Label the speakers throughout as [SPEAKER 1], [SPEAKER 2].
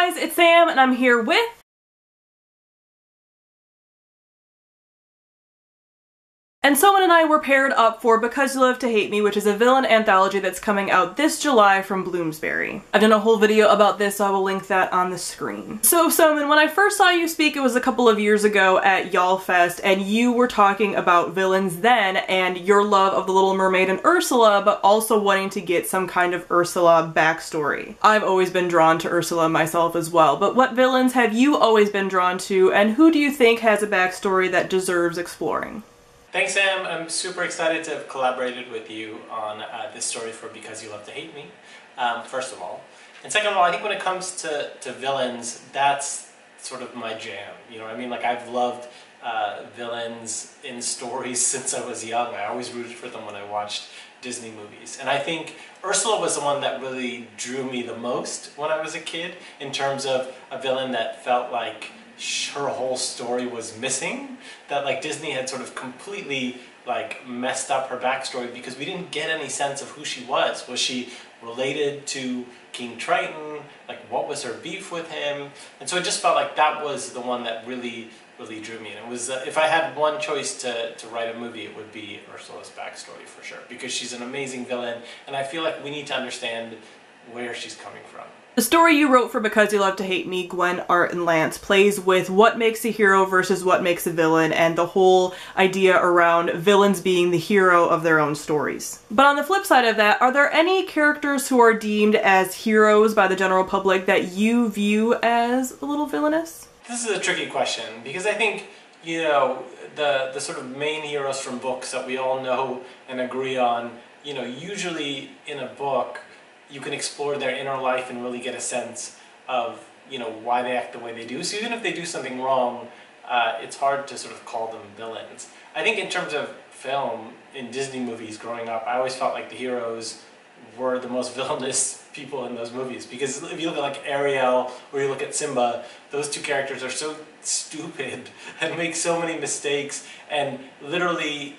[SPEAKER 1] guys, it's Sam and I'm here with... And Soman and I were paired up for Because You Love to Hate Me, which is a villain anthology that's coming out this July from Bloomsbury. I've done a whole video about this, so I will link that on the screen. So Soman, when I first saw you speak, it was a couple of years ago at YALLFest, and you were talking about villains then and your love of The Little Mermaid and Ursula, but also wanting to get some kind of Ursula backstory. I've always been drawn to Ursula myself as well, but what villains have you always been drawn to, and who do you think has a backstory that deserves exploring?
[SPEAKER 2] Thanks, Sam. I'm super excited to have collaborated with you on this story for Because You Love to Hate Me, first of all. And second of all, I think when it comes to villains, that's sort of my jam. You know what I mean? Like, I've loved villains in stories since I was young. I always rooted for them when I watched Disney movies. And I think Ursula was the one that really drew me the most when I was a kid, in terms of a villain that felt like her whole story was missing, that like Disney had sort of completely like messed up her backstory because we didn't get any sense of who she was. Was she related to King Triton? Like, what was her beef with him? And so it just felt like that was the one that really drew me. And it was, if I had one choice to write a movie, it would be Ursula's backstory for sure, because she's an amazing villain, and I feel like we need to understand where she's coming from.
[SPEAKER 1] The story you wrote for Because You Love to Hate Me, Gwen, Art, and Lance, plays with what makes a hero versus what makes a villain, and the whole idea around villains being the hero of their own stories. But on the flip side of that, are there any characters who are deemed as heroes by the general public that you view as a little villainous?
[SPEAKER 2] This is a tricky question, because I think, you know, the sort of main heroes from books that we all know and agree on, you know, usually in a book, you can explore their inner life and really get a sense of, you know, why they act the way they do. So even if they do something wrong, it's hard to sort of call them villains. I think in terms of film, in Disney movies growing up, I always felt like the heroes were the most villainous people in those movies. Because if you look at like Ariel or you look at Simba, those two characters are so stupid and make so many mistakes and literally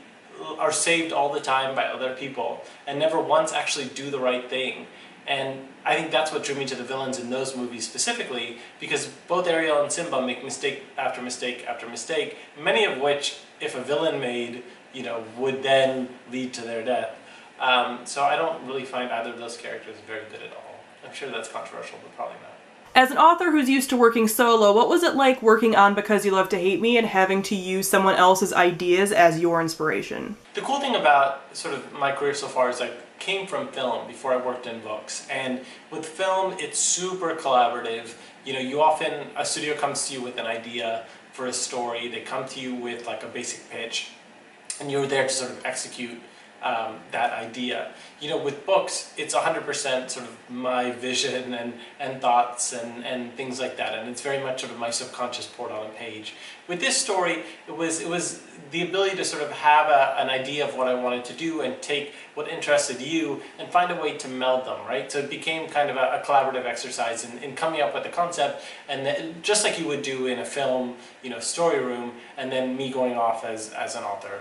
[SPEAKER 2] are saved all the time by other people and never once actually do the right thing. And I think that's what drew me to the villains in those movies specifically, because both Ariel and Simba make mistake after mistake after mistake, many of which, if a villain made, you know, would then lead to their death. So I don't really find either of those characters very good at all. I'm sure that's controversial, but probably not.
[SPEAKER 1] As an author who's used to working solo, what was it like working on Because You Love to Hate Me and having to use someone else's ideas as your inspiration?
[SPEAKER 2] The cool thing about sort of my career so far is I came from film before I worked in books. And with film, it's super collaborative. You know, you often, a studio comes to you with an idea for a story. They come to you with like a basic pitch, and you're there to sort of execute that idea. You know, with books, it's 100% sort of my vision and thoughts and things like that, and it's very much sort of my subconscious poured on a page. With this story, it was the ability to sort of have an idea of what I wanted to do and take what interested you and find a way to meld them, right? So it became kind of a collaborative exercise in coming up with a concept, and then, just like you would do in a film, you know, story room, and then me going off as an author.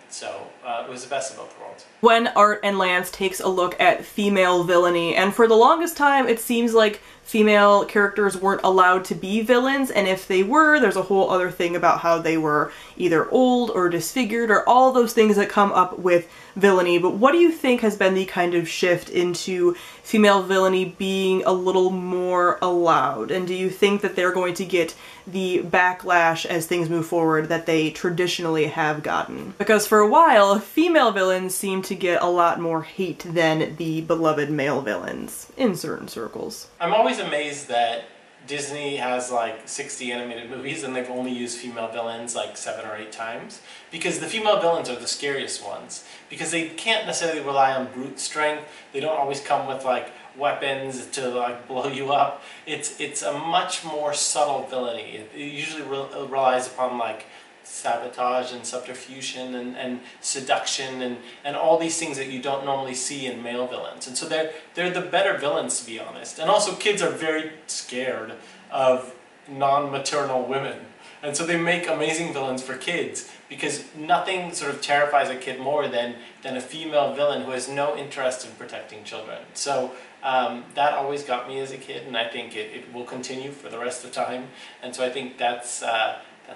[SPEAKER 2] So it was the best of both worlds.
[SPEAKER 1] When Art and Lance takes a look at female villainy, and for the longest time it seems like female characters weren't allowed to be villains, and if they were, there's a whole other thing about how they were either old or disfigured or all those things that come up with villainy. But what do you think has been the kind of shift into female villainy being a little more allowed? And do you think that they're going to get the backlash as things move forward that they traditionally have gotten? Because for a while, female villains seem to get a lot more hate than the beloved male villains in certain circles.
[SPEAKER 2] I'm always amazed that Disney has like 60 animated movies and they've only used female villains like 7 or 8 times, because the female villains are the scariest ones, because they can't necessarily rely on brute strength. They don't always come with like weapons to like blow you up. It's a much more subtle villainy. It usually relies upon like sabotage and subterfuge and seduction and all these things that you don't normally see in male villains. And so they're the better villains, to be honest. And also kids are very scared of non-maternal women. And so they make amazing villains for kids, because nothing sort of terrifies a kid more than a female villain who has no interest in protecting children. So That always got me as a kid, and I think it will continue for the rest of time. And so I think that's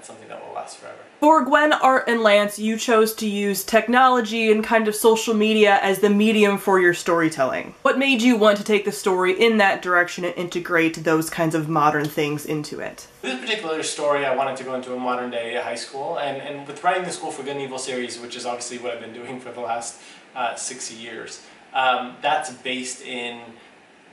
[SPEAKER 2] something that will last forever.
[SPEAKER 1] For Gwen, Art, and Lance, you chose to use technology and kind of social media as the medium for your storytelling. What made you want to take the story in that direction and integrate those kinds of modern things into it?
[SPEAKER 2] This particular story, I wanted to go into a modern day high school, and with writing the School for Good and Evil series, which is obviously what I've been doing for the last 6 years, that's based in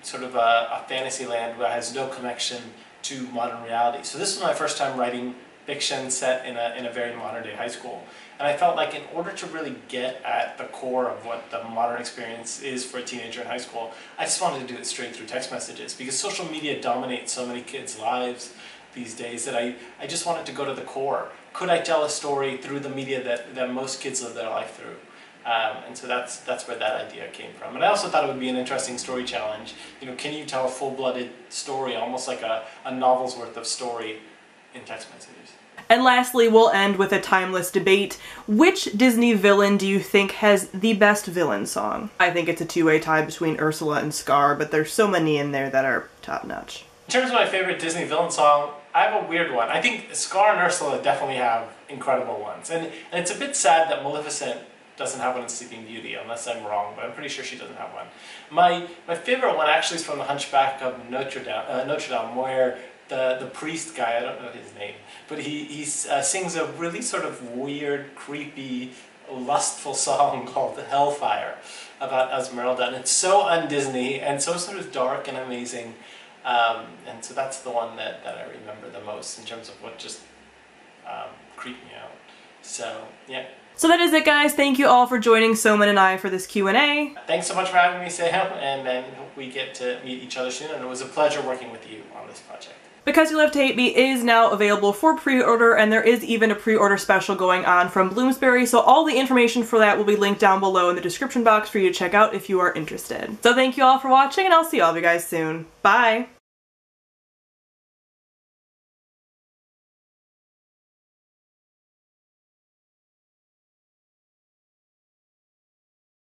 [SPEAKER 2] sort of a fantasy land that has no connection to modern reality. So this was my first time writing fiction set in a very modern day high school. And I felt like in order to really get at the core of what the modern experience is for a teenager in high school, I just wanted to do it straight through text messages, because social media dominates so many kids' lives these days that I just wanted to go to the core. Could I tell a story through the media that most kids live their life through? And so that's where that idea came from. And I also thought it would be an interesting story challenge. You know, can you tell a full-blooded story, almost like a novel's worth of story, in text messages?
[SPEAKER 1] And lastly, we'll end with a timeless debate. Which Disney villain do you think has the best villain song? I think it's a two-way tie between Ursula and Scar, but there's so many in there that are top-notch.
[SPEAKER 2] In terms of my favorite Disney villain song, I have a weird one. I think Scar and Ursula definitely have incredible ones. And it's a bit sad that Maleficent doesn't have one in Sleeping Beauty, unless I'm wrong, but I'm pretty sure she doesn't have one. My favorite one actually is from The Hunchback of Notre Dame, where the priest guy, I don't know his name, but he sings a really sort of weird, creepy, lustful song called Hellfire about Esmeralda, and it's so un-Disney and so sort of dark and amazing, and so that's the one that I remember the most in terms of what just creeped me out. So, yeah.
[SPEAKER 1] So that is it, guys. Thank you all for joining Soman and I for this Q&A.
[SPEAKER 2] Thanks so much for having me, Sam, and hope we get to meet each other soon, and it was a pleasure working with you on this project.
[SPEAKER 1] Because You Live to Hate Me is now available for pre-order, and there is even a pre-order special going on from Bloomsbury, so all the information for that will be linked down below in the description box for you to check out if you are interested. So thank you all for watching, and I'll see all of you guys soon. Bye!